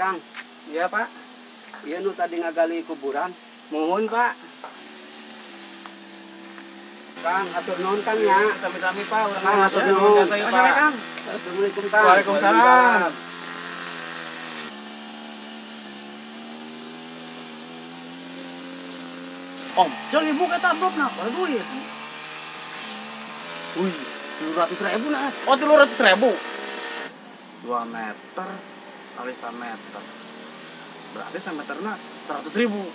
Kang. Iya, Pak. Iya nu tadi ngagali kuburan. Mohon, Pak. Kang, atur nuhun Kang ya. Sami-sami, Pak. Kang, atur Ya, nuhun. jasa ya, Pak. Kang. Assalamualaikum Kang. Waalaikumsalam. Om, jangan ibu kata amplop nah, ada duit. Wih, 700.000 nah. Oh, 300.000. 2 meter kali 1 meter. Berarti 1 meternya 100.000.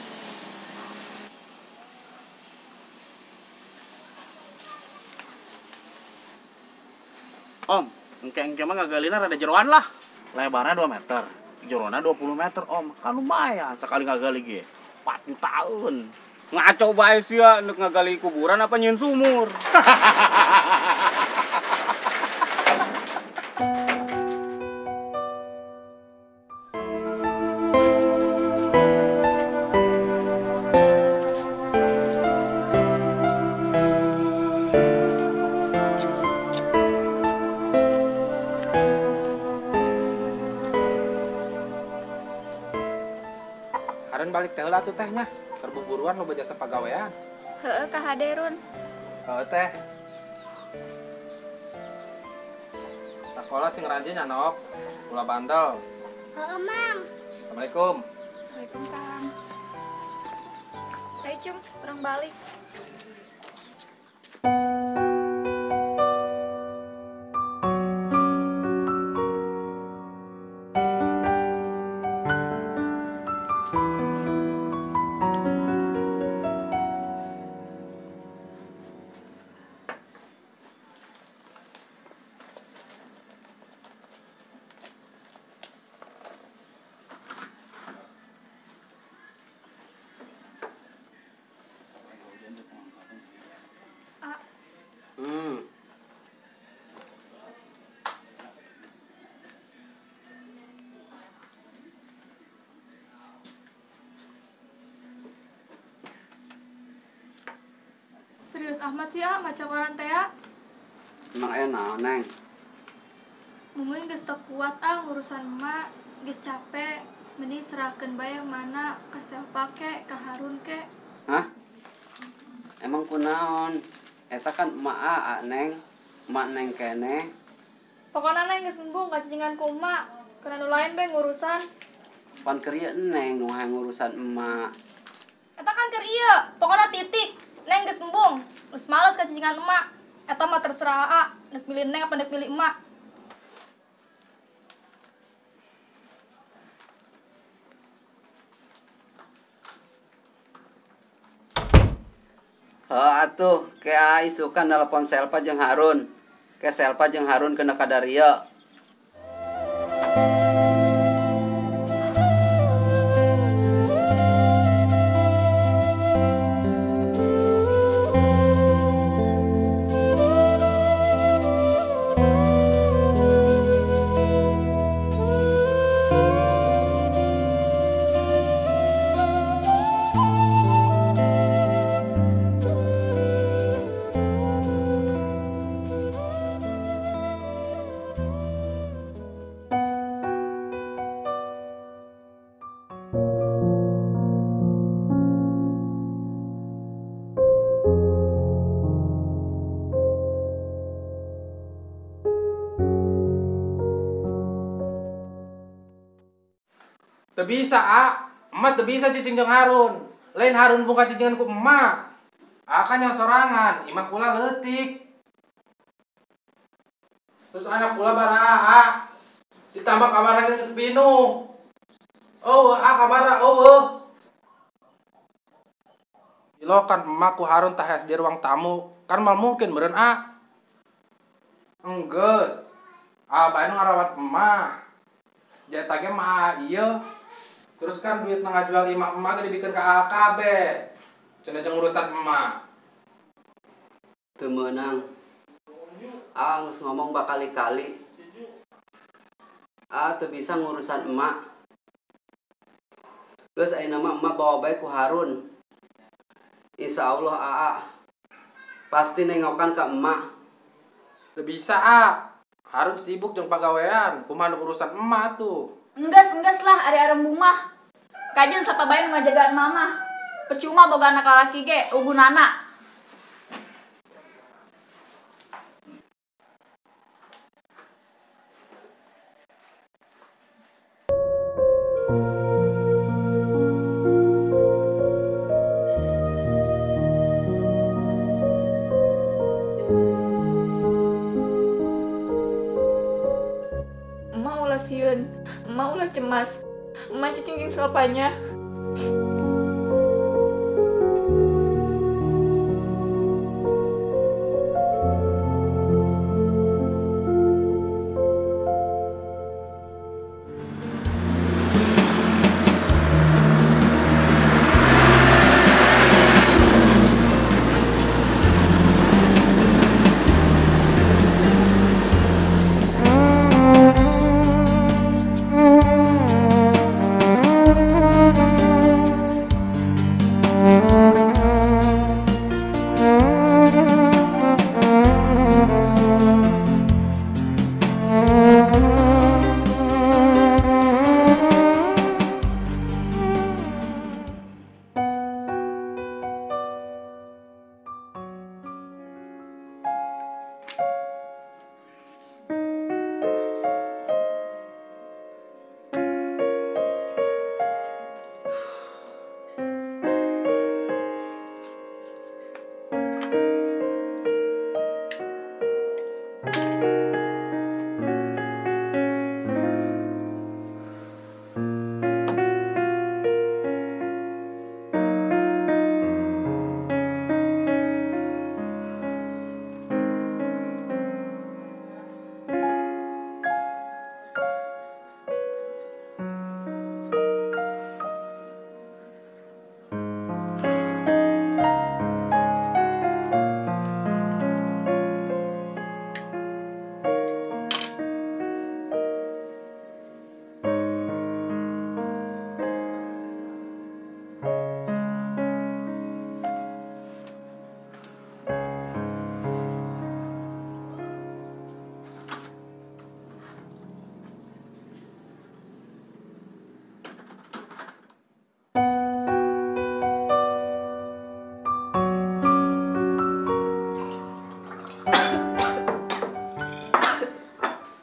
Om, engke mah ngagalina rada jeroan lah. Lebarnya 2 meter, jeroannya 20 meter, Om. Kan lumayan sekali ngagali ge. 40 tahun. Ngaco bae sih ya, nuk ngagali kuburan apa nyeun sumur. Hareun balik teh lah tuh tehnya. Terbuburuan lo jasa pagawean. Heeh, Kak Haderun. Teh. Sekolah sing rajin ya, Nok. Ulah bandel. Heeh, Mang. Assalamualaikum. Waalaikumsalam. Ayo, Cum, orang balik. Serius amat sih ya, macam orang teh ya. Emang enak, Neng. Mungkin geus teu kuat urusan emak, geus capek. Mending serahkeun bae yang mana ka siapa ke, ka Harun ke. Hah? Emang kunaon? Eta kan emak aa, Neng. Emak Neng kene. Pokoknya neng geus embung kacingan ku emak. Kana nu lain bae ngurusan. Pan kerja Neng nu ngurusan emak. Eta kan keur ieu, pokoknya titik. Neng geus embung, geus males kacingan emak. Eta mah terserah aa, nek milih neng apa nek milih emak. Atuh, ke isukan telepon Selpa jeung Harun. Ke Selpa jeung Harun kena kadaria. Teu bisa, emak teu bisa cicing jeung Harun. Lain Harun buka cicingan ku emak. Kan yang sorangan, imah kula leutik. Terus anak kula bara ditambah kamar geus pinu. Kamar Ilokan emak ku Harun teh di ruang tamu. Kan mal mungkin beureun Enggeus. Bae nu ngarawat emak. Jatah mah ieu. Terus kan duit ngajual emak dibikeun ka AKB. Cenah jeung urusan emak. Teu meunang. Geus ngomong bakali-kali. Teu bisa ngurusan emak. Geus ayeuna mah emak bawa bae ku Harun. Insya Allah pasti nengokan ke emak. Teu bisa Harun sibuk jeung pagawean, kumaha urusan emak tuh. Enggas lah, ari arem bumah. Kajen sapa bae nu ngajagaan mama. Percuma boga anak laki ge, ugunana. Emak ulah sieun, emak ulah cemas. Emak cicing salapanya.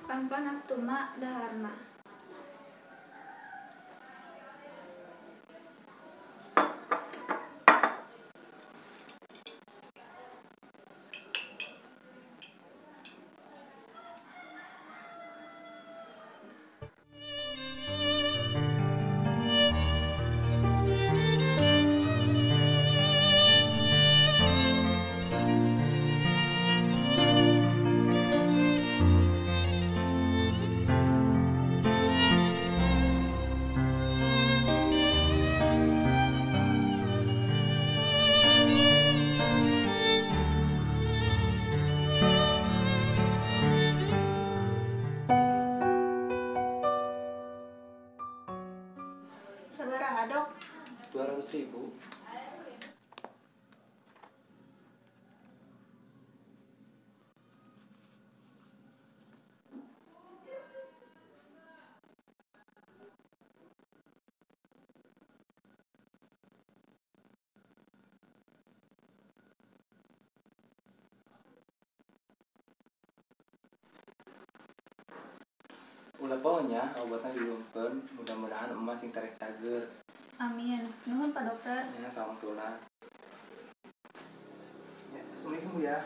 Pelan-pelan atuh mak daharna. Sabaraha dok? 200.000. Ulah pokoknya obatnya dilumpun, mudah-mudahan emas sing tarik cager. Amin. Nuhun Pak Dokter. Ya sama sunan. Ya, assalamualaikum Bu ya.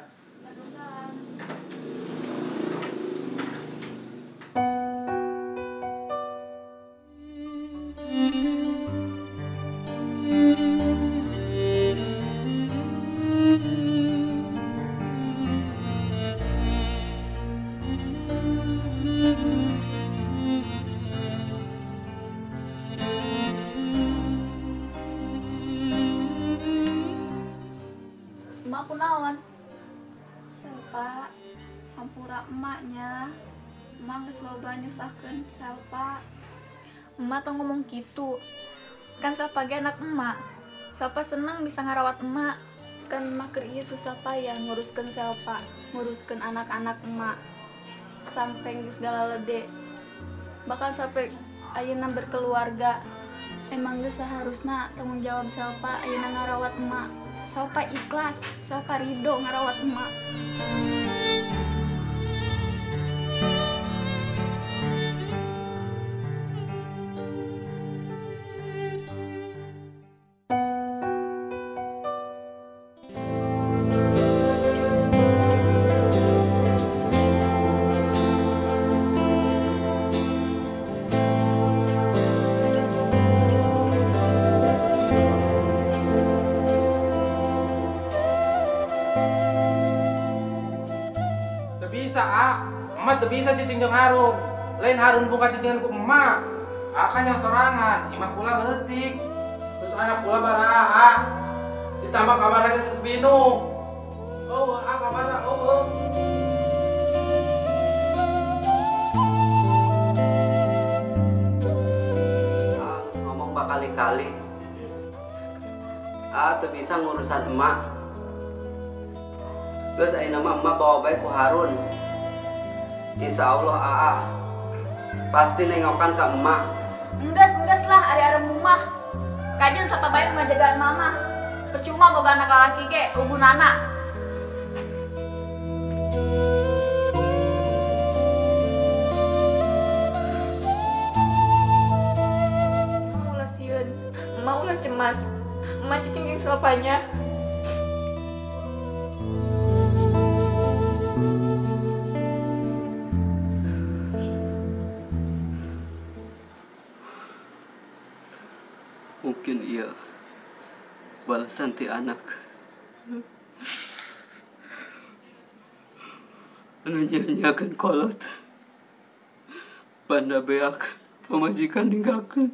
Emak kunaon? Salpa, hampura emaknya. Emak geus loba nyusahkeun Salpa. Emak tong ngomong gitu. Kan Salpa ge anak emak. Salpa senang bisa ngarawat emak. Kan emak keur ieu susah payah nguruskeun Salpa, nguruskeun anak-anak emak. Sampai geus galalede. Bahkan sampai ayeuna berkeluarga. Emang geus seharusna tanggung jawab Selpa ayeuna ngarawat emak. Selpa ikhlas, Selpa ridho ngarawat emak. Bisa emak tuh bisa cicing jeung Harun. Lain Harun buka cicingan ku emak. Akan yang sorangan, imah pula leutik. Terus anak pula baraha. Ditambah kamar lagi geus binung. Oh, kamar oh. Ngomong bakali-kali. Tuh bisa ngurusan emak. Terus ayeuna mah emak bawa baik ku Harun. Insya Allah pasti nengokan ke emak. Enggas lah ari-ari mah. Kajen sapa bae ngajagaan mama. Percuma boga anak laki ge hubunana. Ulah sieun, emak ulah cemas. Emak cicing selapanya. Mungkin iya balasan ti anak anu nyanyiakeun kolot banda beak pamajikan ninggalkeun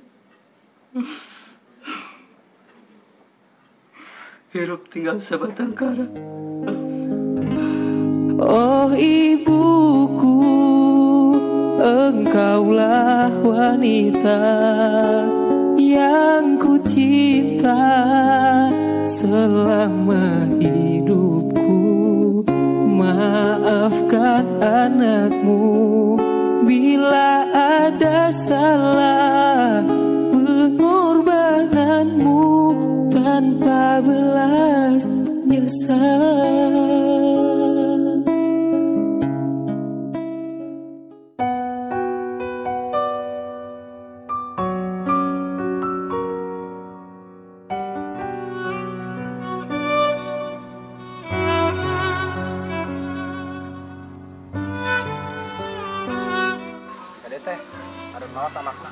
hirup tinggal sabatang kara. Oh ibuku, engkaulah wanita yang ku cinta selama hidupku. Maafkan anakmu bila ada salah, pengorbananmu tanpa belas jasa. Harun malas anakna.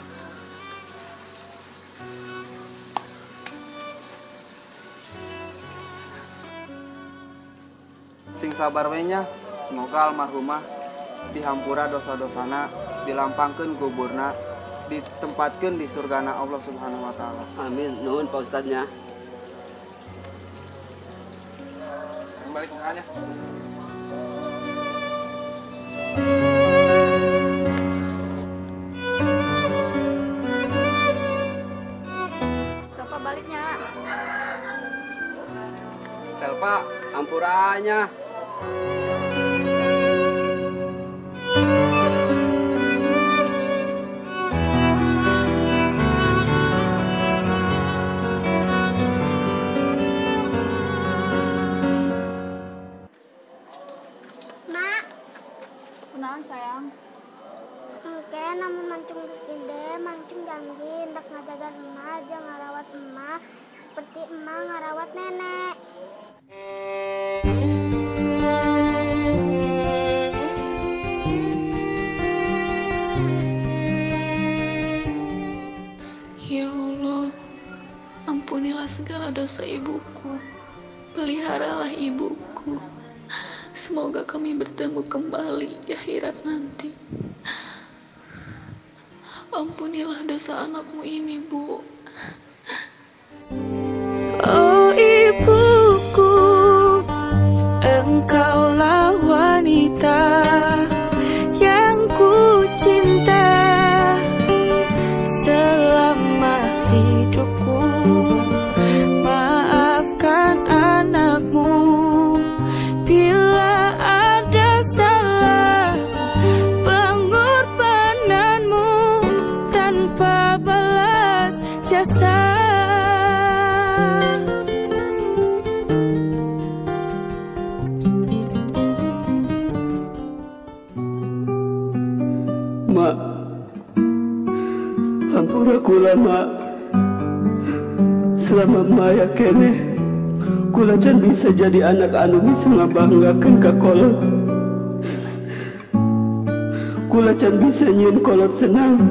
Sing sabar we nya, semoga almarhumah dihampura dosa-dosana, dilampangkeun kuburna, ditempatkeun di surgana Allah Subhanahu wa taala. Amin. Nuhun Pak Ustadznya. Balik makanya. Selpa baliknya. Selpa, ampurannya. Mak, Kunaon sayang? engke namun mancung gede, mancung janji hendak ngajaga emak, jangan ngarawat emak seperti emak ngarawat nenek. Ya Allah, ampunilah segala dosa ibuku, peliharalah ibuku. Semoga kami bertemu kembali di akhirat nanti. Ampunilah dosa anakmu ini, Bu. Oh ibuku, engkaulah wanita yang ku cinta selama hidupku. Maafkan anakmu bila ada salah, pengorbananmu tanpa mak. Selama maya kene, kula can bisa jadi anak anu bisa ngabanggakeun ka kolot. Kula can bisa nyieun kolot senang.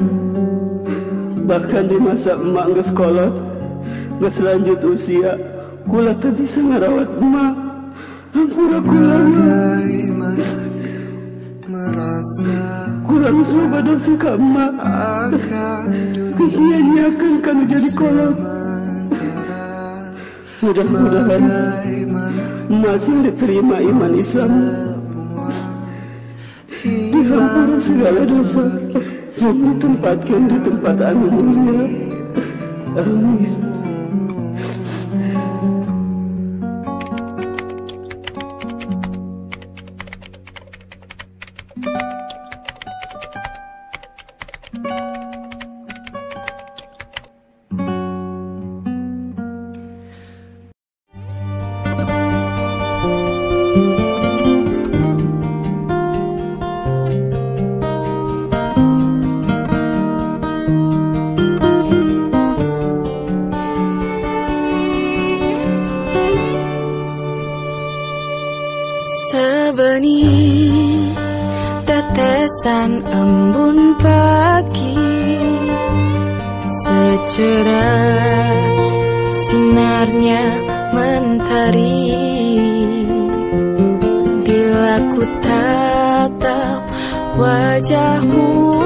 Bahkan di masa emak geus kolot, geus lanjut usia, kula teu bisa ngarawat emak. Hampura kula kurang semoga dosa ka emak. Kesia-nyiakeun kanu jadi kolot. Mudah-mudahan masih diterima iman Islam, dihampura segala dosa, dan ditempatkan di tempat anu mulia. Amin. Sebening tetesan embun pagi, secerah sinarnya mentari. Bila ku tatap wajahmu